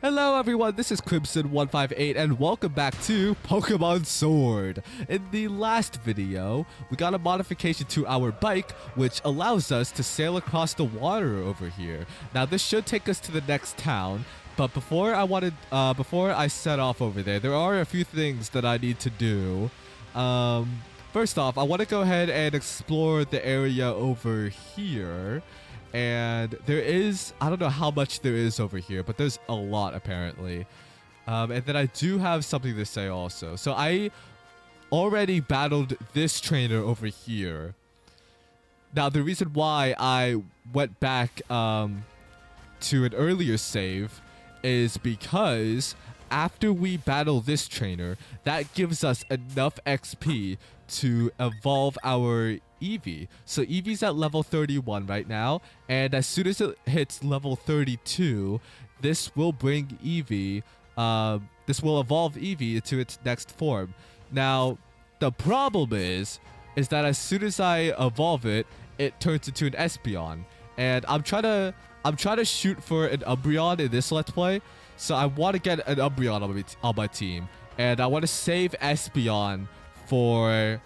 Hello everyone, this is Crimson158 and welcome back to Pokemon Sword. In the last video, we got a modification to our bike which allows us to sail across the water over here. Now this should take us to the next town, but before I set off over there are a few things that I need to do. First off, I want to go ahead and explore the area over here. And there is, I don't know how much there is over here, but there's a lot apparently. And then I do have something to say also. So I already battled this trainer over here. Now the reason why I went back to an earlier save is because after we battle this trainer, that gives us enough XP to evolve our Eevee. So Eevee's at level 31 right now, and as soon as it hits level 32, this will bring Eevee, this will evolve Eevee into its next form. Now, the problem is that as soon as I evolve it, it turns into an Espeon, and I'm trying to shoot for an Umbreon in this Let's Play. So I want to get an Umbreon on my team, and I want to save Espeon for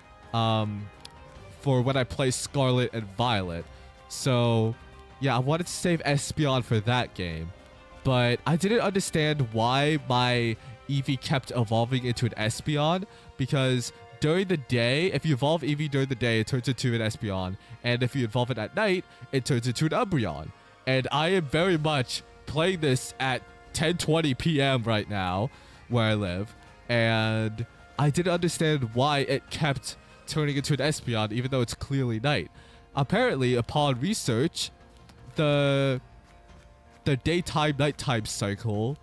when I play Scarlet and Violet. So yeah, I wanted to save Espeon for that game, but I didn't understand why my Eevee kept evolving into an Espeon, because during the day, if you evolve Eevee during the day, it turns into an Espeon, and if you evolve it at night, it turns into an Umbreon. And I am very much playing this at 10:20 p.m. right now where I live, and I didn't understand why it kept turning into an Espeon even though it's clearly night. Apparently, upon research, the daytime nighttime cycle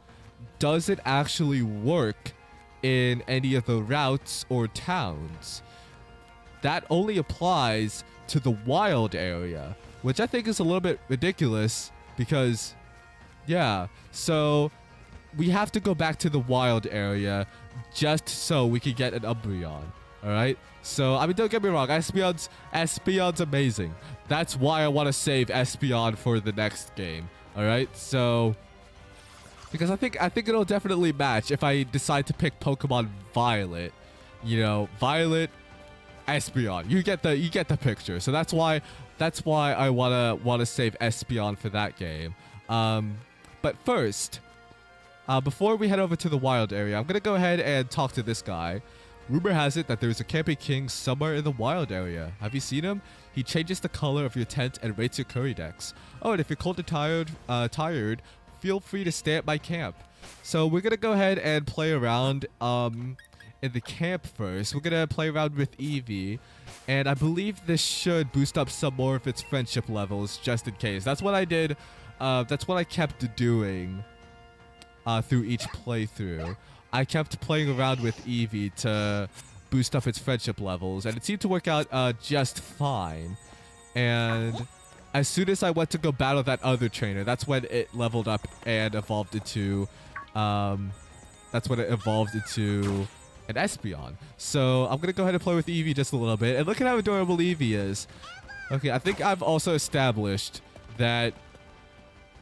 doesn't actually work in any of the routes or towns. That only applies to the wild area, which I think is a little bit ridiculous because yeah, so we have to go back to the wild area just so we can get an Umbreon. Alright? So, I mean, don't get me wrong, Espeon's amazing. That's why I want to save Espeon for the next game. Alright? So, because I think it'll definitely match if I decide to pick Pokemon Violet. You know, Violet, Espeon. You get the picture. So that's why I wanna save Espeon for that game. But first, before we head over to the wild area, I'm going to go ahead and talk to this guy. Rumor has it that there's a camping king somewhere in the wild area. Have you seen him? He changes the color of your tent and rates your curry decks. Oh, and if you're cold and tired, feel free to stay at my camp. So we're going to go ahead and play around in the camp first. We're going to play around with Eevee. And I believe this should boost up some more of its friendship levels just in case. That's what I did. That's what I kept doing through each playthrough. I kept playing around with Eevee to boost up its friendship levels, and it seemed to work out just fine. And as soon as I went to go battle that other trainer, that's when it leveled up and evolved into an Espeon. So I'm gonna go ahead and play with Eevee just a little bit, and look at how adorable Eevee is. Okay, I think I've also established that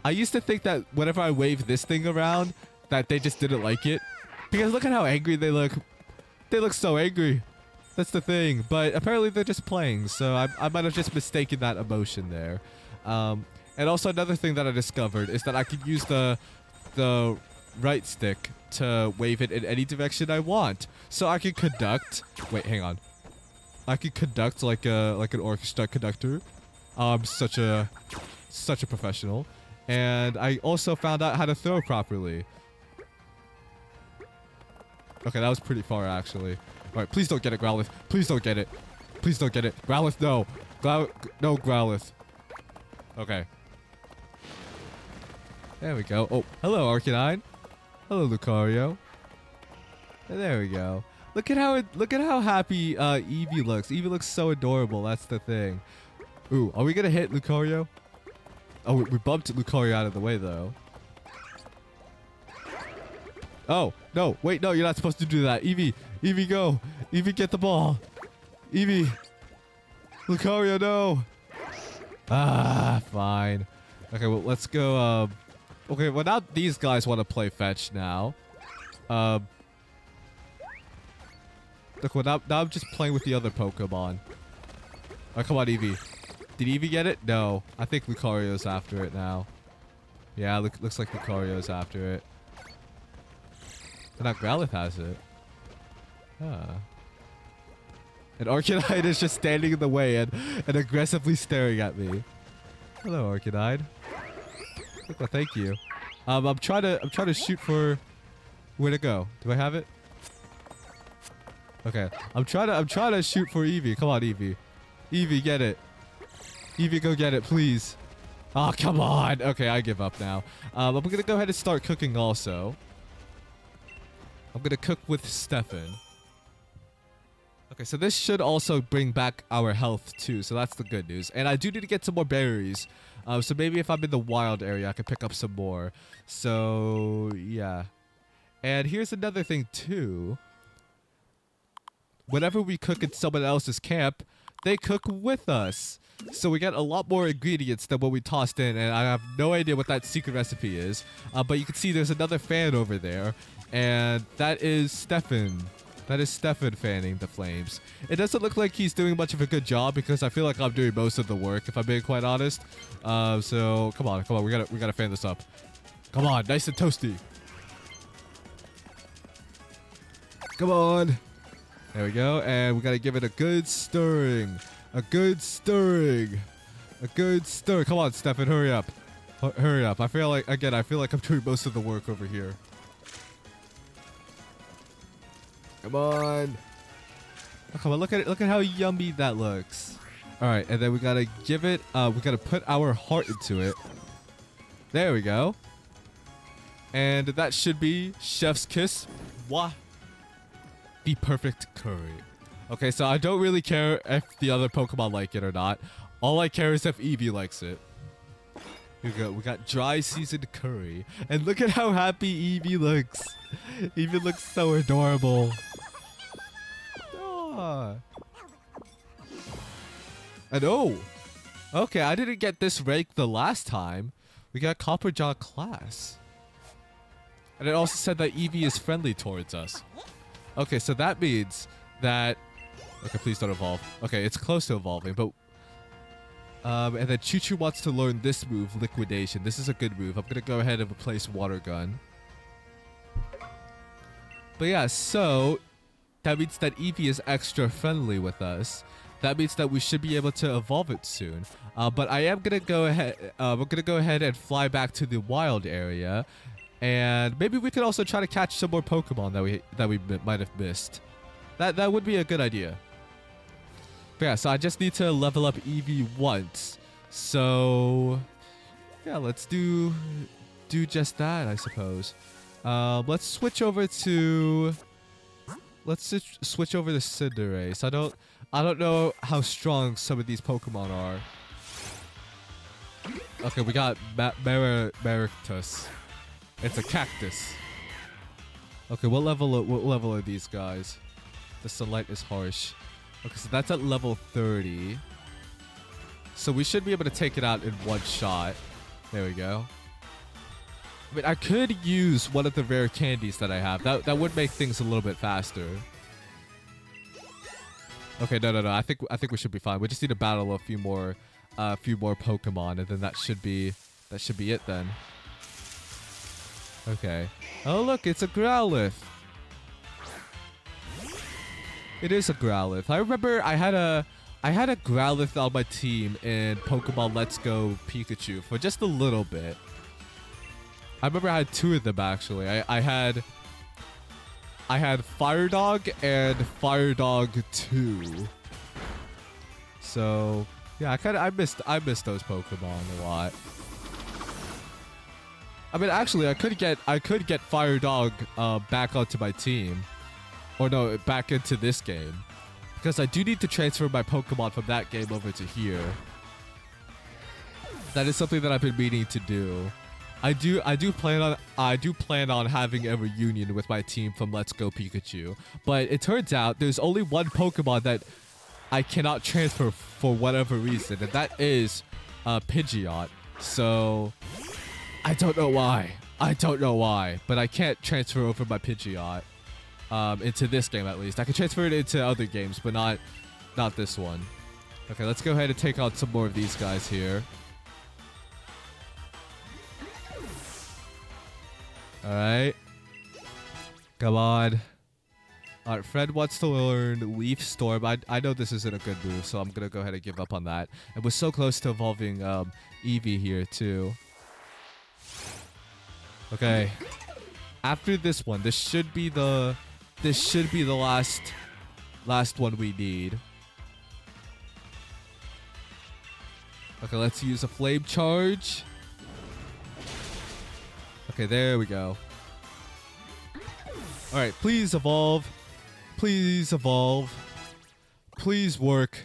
I used to think that whenever I wave this thing around, that they just didn't like it. Because look at how angry they look. They look so angry. That's the thing. But apparently they're just playing, so I might have just mistaken that emotion there. And also another thing that I discovered is that I could use the right stick to wave it in any direction I want. So I can conduct... Wait, hang on. I can conduct like an orchestra conductor. Such a professional. And I also found out how to throw properly. Okay, that was pretty far, actually. Alright, please don't get it, Growlithe. Please don't get it. Please don't get it. Growlithe, no. No, Growlithe. Okay. There we go. Oh, hello, Arcanine. Hello, Lucario. And there we go. Look at how happy Eevee looks. Eevee looks so adorable. That's the thing. Ooh, are we gonna hit Lucario? Oh, we bumped Lucario out of the way, though. Oh, no. Wait, no, you're not supposed to do that. Eevee, go. Eevee, get the ball. Eevee. Lucario, no. Ah, fine. Okay, well, let's go Okay, well now these guys want to play fetch now. Look, well now I'm just playing with the other Pokemon. Oh, come on, Eevee. Did Eevee get it? No. I think Lucario's after it now. Yeah, looks like Lucario's after it. But now Growlithe has it. Huh. And Arcanine is just standing in the way and aggressively staring at me. Hello, Arcanine. Well, thank you. I'm trying to shoot for where to go. Do I have it? Okay. I'm trying to shoot for Eevee. Come on, Eevee. Eevee, get it. Eevee, go get it, please. Oh, come on. Okay, I give up now. I'm gonna go ahead and start cooking also. I'm gonna cook with Stefan. Okay, so this should also bring back our health too, so that's the good news. And I do need to get some more berries. So maybe if I'm in the wild area, I can pick up some more. So, yeah. And here's another thing too. Whenever we cook in someone else's camp, they cook with us. So we get a lot more ingredients than what we tossed in, and I have no idea what that secret recipe is. But you can see there's another fan over there, and that is Stefan. That is Stefan fanning the flames. It doesn't look like he's doing much of a good job because I feel like I'm doing most of the work, if I'm being quite honest. So come on, we gotta fan this up. Come on, nice and toasty. Come on. There we go, and we gotta give it a good stirring. A good stirring. A good stir. Come on, Stefan, hurry up. Hurry up. I feel like I'm doing most of the work over here. Come on. Oh, come on, look at it. Look at how yummy that looks. All right, and then we gotta give it, we gotta put our heart into it. There we go. And that should be Chef's Kiss. Wah. The perfect curry. Okay, so I don't really care if the other Pokemon like it or not. All I care is if Eevee likes it. Here we go. We got dry seasoned curry. And look at how happy Eevee looks. Eevee looks so adorable. Oh. And oh. Okay, I didn't get this rank the last time. We got Copperjaw class. And it also said that Eevee is friendly towards us. Okay, so that means that... Okay, please don't evolve. Okay, it's close to evolving, but... and then Choo Choo wants to learn this move, Liquidation. This is a good move. I'm going to go ahead and replace Water Gun. But yeah, so... That means that Eevee is extra friendly with us. That means that we should be able to evolve it soon. But I am going to go ahead... we're going to go ahead and fly back to the wild area. And maybe we could also try to catch some more Pokemon that we might have missed. That would be a good idea. But yeah, so I just need to level up Eevee once. So yeah, let's do just that, I suppose. Let's switch over to Cinderace. I don't know how strong some of these Pokemon are. Okay, we got Maractus. It's a cactus. Okay, what level are these guys? The sunlight is harsh. Okay, so that's at level 30. So we should be able to take it out in one shot. There we go. I mean, I could use one of the rare candies that I have. That would make things a little bit faster. Okay, no. I think we should be fine. We just need to battle a few more Pokemon, and then that should be it then. Okay. Oh look, it's a Growlithe. It is a Growlithe. I remember I had a Growlithe on my team in Pokemon Let's Go Pikachu for just a little bit. I remember I had two of them actually. I had Fire Dog and Fire Dog 2. So yeah, I missed those Pokemon a lot. I mean, actually, I could get Fire Dog back onto my team, or no, back into this game, because I do need to transfer my Pokemon from that game over to here. That is something that I've been meaning to do. I do plan on having a reunion with my team from Let's Go Pikachu, but it turns out there's only one Pokemon that I cannot transfer for whatever reason, and that is Pidgeot. So I don't know why. I don't know why, but I can't transfer over my Pidgeot into this game at least. I can transfer it into other games, but not this one. Okay, let's go ahead and take out some more of these guys here. All right. Come on. All right, Fred wants to learn Leaf Storm. I know this isn't a good move, so I'm going to go ahead and give up on that. And we're so close to evolving Eevee here, too. Okay. After this one, this should be the last one we need. Okay, let's use a Flame Charge. Okay, there we go. All right, please evolve. Please evolve. Please work.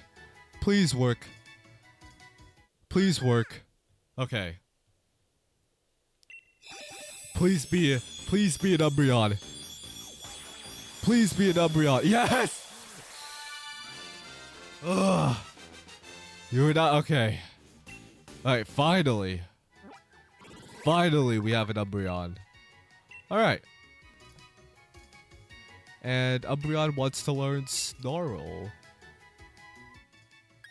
Please work. Please work. Okay. Please be an Umbreon. Please be an Umbreon. Yes! Ugh. You were not okay. Alright, finally. Finally, we have an Umbreon. Alright. And Umbreon wants to learn Snarl.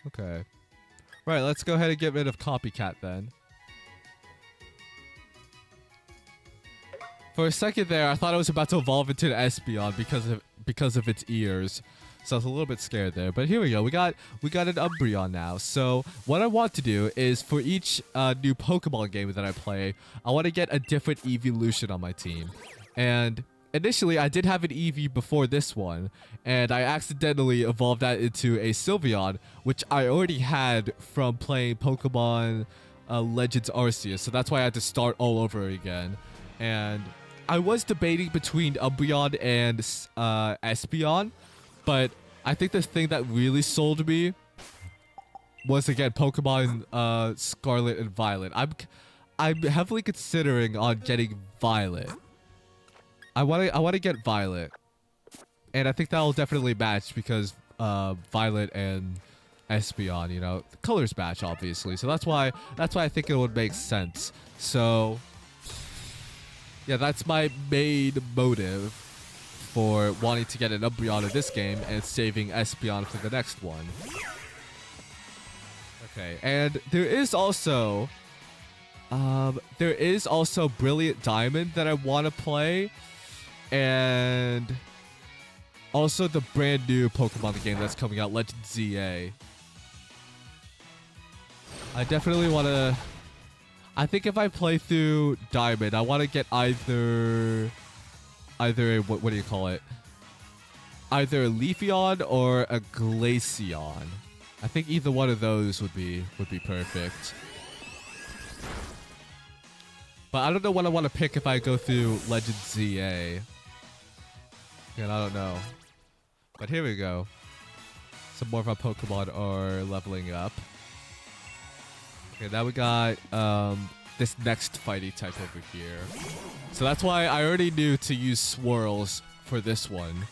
Okay. Right, let's go ahead and get rid of Copycat then. For a second there, I thought I was about to evolve into an Espeon because of its ears. So I was a little bit scared there. But here we go. We got an Umbreon now. So what I want to do is for each new Pokemon game that I play, I want to get a different evolution on my team. And initially, I did have an Eevee before this one, and I accidentally evolved that into a Sylveon, which I already had from playing Pokemon Legends Arceus, so that's why I had to start all over again. And I was debating between Umbreon and Espeon, but I think the thing that really sold me was, again, Pokemon Scarlet and Violet. I'm heavily considering on getting Violet. I want to get Violet, and I think that will definitely match because Violet and Espeon, you know, the colors match obviously. So that's why I think it would make sense. So yeah, that's my main motive for wanting to get an Umbreon in this game and saving Espeon for the next one. Okay, and there is also Brilliant Diamond that I want to play. And also the brand new Pokemon game that's coming out, Legend ZA. I definitely want to... I think if I play through Diamond, I want to get either a, what do you call it? Either a Leafeon or a Glaceon. I think either one of those would be perfect. But I don't know what I want to pick if I go through Legend ZA. And I don't know. But here we go. Some more of our Pokemon are leveling up. Okay, now we got this next fighting type over here. So that's why I already knew to use Swirls for this one.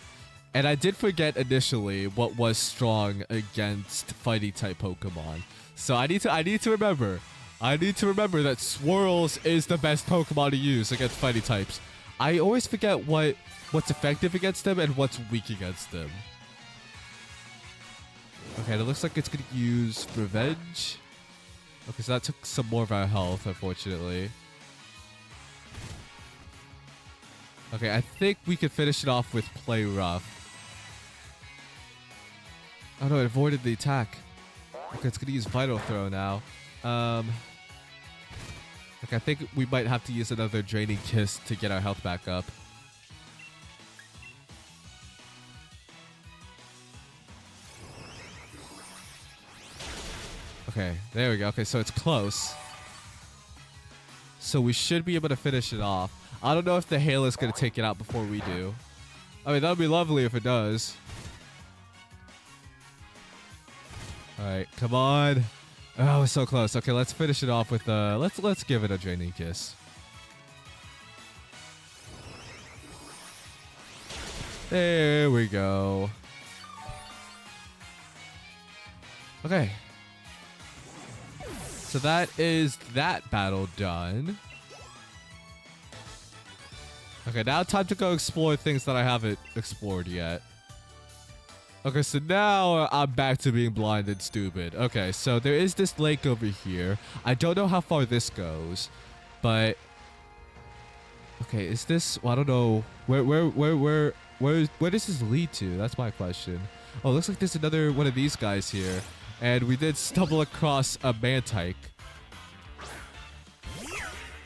And I did forget initially what was strong against fighting type Pokemon. So I need to remember. I need to remember that Swirls is the best Pokemon to use against fighting types. I always forget what's effective against them and what's weak against them. Okay, it looks like it's going to use Revenge. Okay, so that took some more of our health, unfortunately. Okay, I think we could finish it off with Play Rough. Oh no, it avoided the attack. Okay, it's going to use Vital Throw now. Okay, I think we might have to use another Draining Kiss to get our health back up. Okay, there we go. Okay, so it's close. So we should be able to finish it off. I don't know if the Hail is going to take it out before we do. I mean, that would be lovely if it does. Alright, come on. Oh, we're so close. Okay, let's finish it off with let's give it a Draining Kiss. There we go. Okay. So that is that battle done. Okay, now time to go explore things that I haven't explored yet. Okay, so now I'm back to being blind and stupid. Okay, so there is this lake over here. I don't know how far this goes, but okay, is this? Well, I don't know. Where does this lead to? That's my question. Oh, looks like there's another one of these guys here, and we did stumble across a Mantike.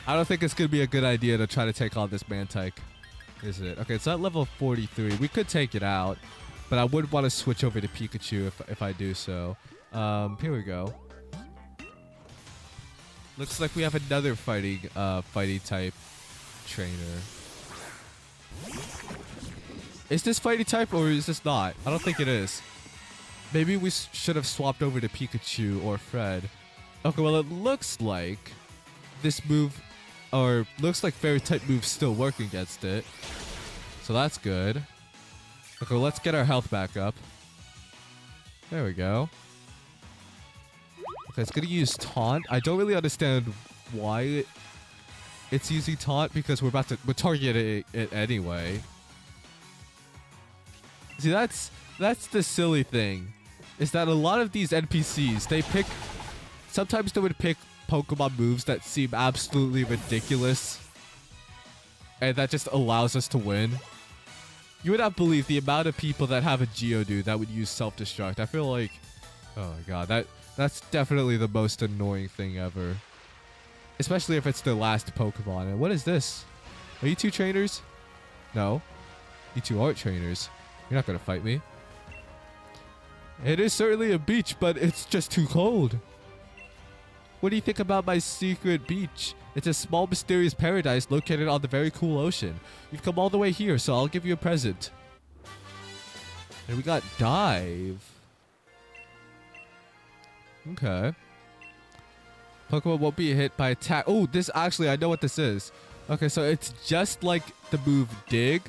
I don't think it's gonna be a good idea to try to take on this Mantike, is it? Okay, it's at level 43. We could take it out, but I would want to switch over to Pikachu if I do so. Here we go. Looks like we have another fighting type trainer. Is this fighting type or is this not? I don't think it is. Maybe we should have swapped over to Pikachu or Fred. Okay, well it looks like this move, or looks like fairy type moves still work against it. So that's good. Okay, well, let's get our health back up. There we go. Okay, it's gonna use taunt. I don't really understand why it's using taunt because we're targeting it anyway. See, that's the silly thing, is that a lot of these NPCs, sometimes they would pick Pokemon moves that seem absolutely ridiculous, and that just allows us to win. You would not believe the amount of people that have a Geodude that would use self-destruct. I feel like, oh my god, that's definitely the most annoying thing ever. Especially if it's the last Pokemon. And what is this? Are you two trainers? No. You two aren't trainers. You're not gonna fight me. It is certainly a beach, but it's just too cold. What do you think about my secret beach? It's a small, mysterious paradise located on the very cool ocean. You've come all the way here, so I'll give you a present. And we got Dive. Okay. Pokemon won't be hit by attack. Oh, this actually, I know what this is. Okay, so it's just like the move Dig,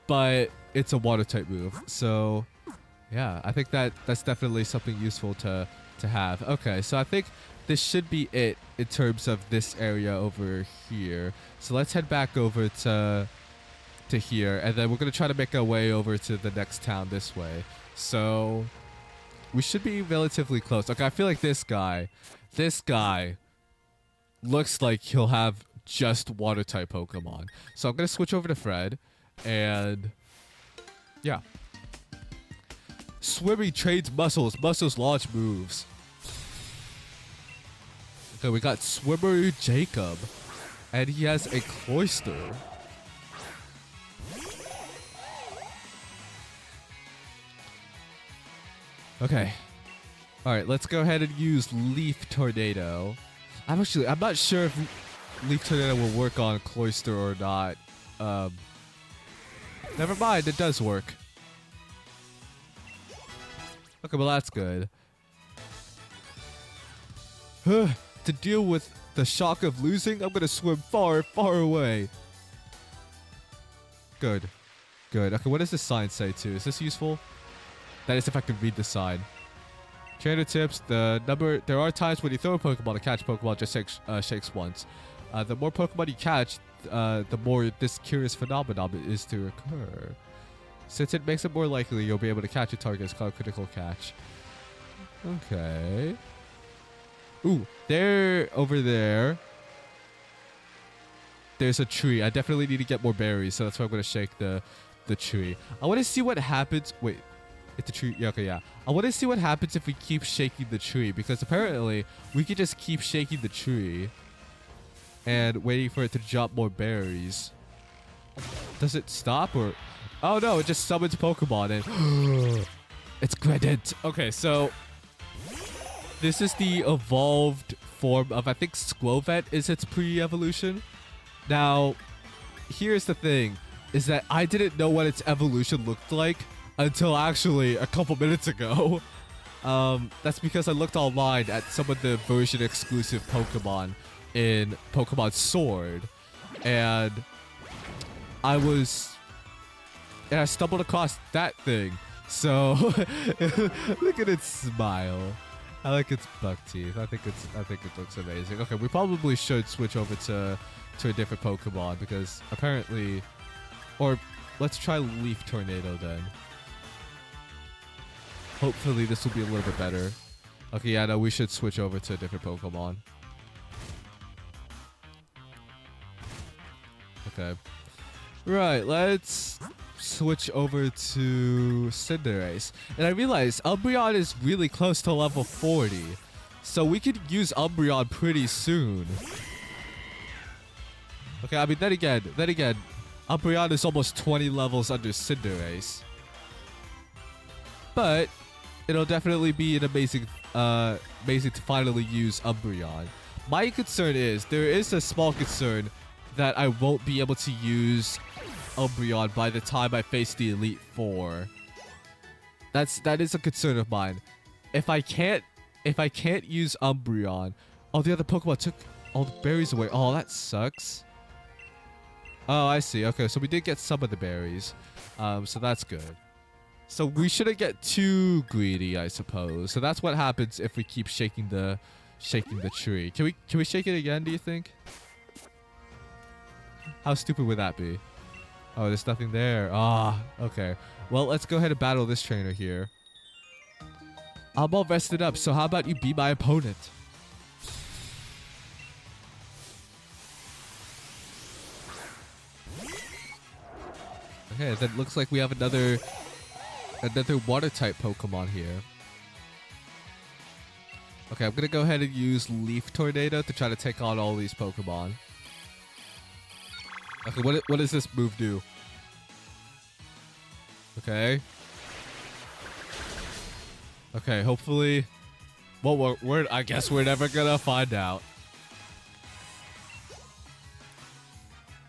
but it's a water type move. So, yeah, I think that's definitely something useful to have. Okay, so I think this should be it in terms of this area over here. So let's head back over to here, and then we're going to try to make our way over to the next town this way. So we should be relatively close. Okay, I feel like this guy looks like he'll have just water type Pokemon. So I'm going to switch over to Fred, and yeah. Swimming trades muscles. Muscles launch moves. Okay, we got Swimmer Jacob, and he has a Cloyster. Okay. Alright, let's go ahead and use Leaf Tornado. I'm not sure if Leaf Tornado will work on Cloyster or not. Never mind, it does work. Okay, well that's good. To deal with the shock of losing, I'm gonna swim far, far away. Good. Good. Okay, what does this sign say too? Is this useful? That is if I can read the sign. Trainer tips, there are times when you throw a Pokeball to catch Pokeball just shakes once. The more Pokemon you catch, the more this curious phenomenon is to occur. Since it makes it more likely you'll be able to catch a target, it's called critical catch. Okay. Ooh, over there. There's a tree. I definitely need to get more berries, so that's why I'm going to shake the tree. I want to see what happens. Wait, it's a tree. Yeah, okay, yeah. I want to see what happens if we keep shaking the tree, because apparently we can just keep shaking the tree and waiting for it to drop more berries. Does it stop or... Oh no, it just summons Pokemon and... It's Greedent. Okay, so... This is the evolved form of, I think, Skwovet is its pre-evolution. Now, here's the thing, is that I didn't know what its evolution looked like until actually a couple minutes ago. That's because I looked online at some of the version exclusive Pokemon in Pokemon Sword, and I stumbled across that thing. So look at its smile. I like its buck teeth. I think it looks amazing. Okay, we probably should switch over to a different Pokemon because apparently, or let's try Leaf Tornado then. Hopefully this will be a little bit better. Okay, yeah, no, we should switch over to a different Pokemon. Okay. Right, let's switch over to Cinderace. And I realized Umbreon is really close to level 40. So we could use Umbreon pretty soon. Okay, I mean, then again, Umbreon is almost 20 levels under Cinderace. But it'll definitely be an amazing to finally use Umbreon. My concern is, there is a small concern that I won't be able to use Umbreon by the time I face the Elite Four. That is a concern of mine. If I can't use Umbreon, oh, the other Pokemon took all the berries away. Oh, that sucks. Oh, I see. Okay, so we did get some of the berries, so that's good. So we shouldn't get too greedy, I suppose. So that's what happens if we keep shaking the tree. Can we shake it again? Do you think? How stupid would that be? Oh, there's nothing there. Ah, okay. Well, let's go ahead and battle this trainer here. I'm all rested up, so how about you be my opponent? Okay, then it looks like we have another water type Pokemon here. Okay, I'm gonna go ahead and use Leaf Tornado to try to take on all these Pokemon. Okay, what does this move do? Okay. Okay, hopefully. Well, I guess we're never gonna find out.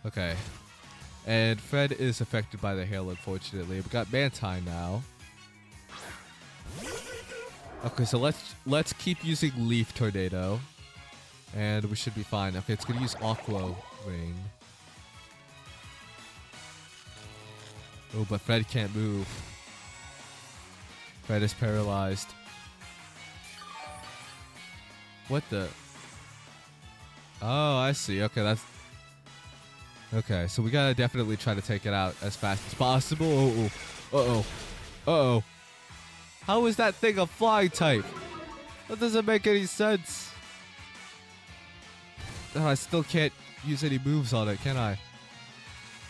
Okay. And Fred is affected by the hail, unfortunately. We got Mantine now. Okay, so let's keep using Leaf Tornado, and we should be fine. Okay, it's gonna use Aqua Ring. Oh, but Fred can't move. Fred is paralyzed. What the? Oh, I see. Okay, that's... Okay, so we gotta definitely try to take it out as fast as possible. Uh-oh. Uh-oh. Uh-oh. How is that thing a flying type? That doesn't make any sense. Oh, I still can't use any moves on it, can I?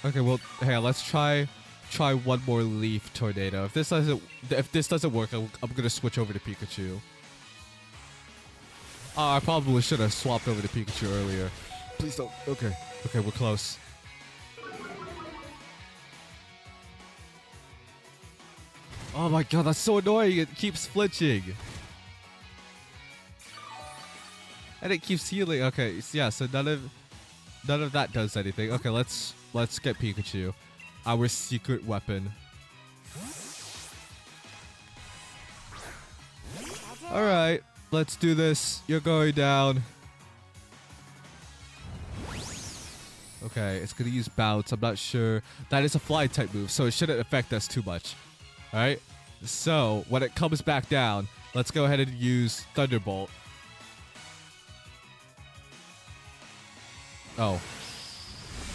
Okay, well, hey, let's try one more Leaf Tornado. If this doesn't work, I'm gonna switch over to Pikachu. Oh, I probably should have swapped over to Pikachu earlier. Please don't. Okay. Okay, we're close. Oh my god, that's so annoying. It keeps flinching. And it keeps healing. Okay, yeah, so none of that does anything. Okay, let's get Pikachu. Our secret weapon. Alright, let's do this. You're going down. Okay, it's gonna use Bounce. I'm not sure. That is a fly type move, so it shouldn't affect us too much. Alright, so when it comes back down, let's go ahead and use Thunderbolt. Oh.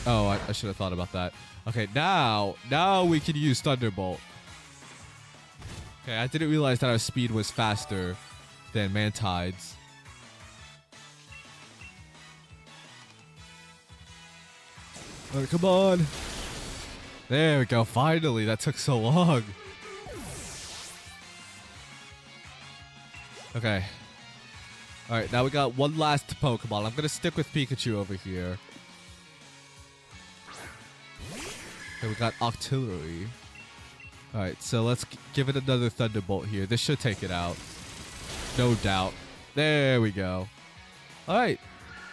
Oh, I should have thought about that. Okay, now we can use Thunderbolt. Okay, I didn't realize that our speed was faster than Mantide's. Oh, come on. There we go. Finally, that took so long. Okay. Alright, now we got one last Pokemon. I'm going to stick with Pikachu over here. Okay, we got Octillery. Alright, so let's give it another Thunderbolt here. This should take it out. No doubt. There we go. Alright.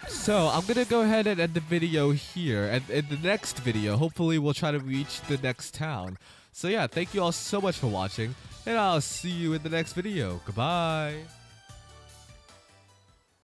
So, I'm going to go ahead and end the video here. And in the next video, hopefully we'll try to reach the next town. So yeah, thank you all so much for watching. And I'll see you in the next video. Goodbye.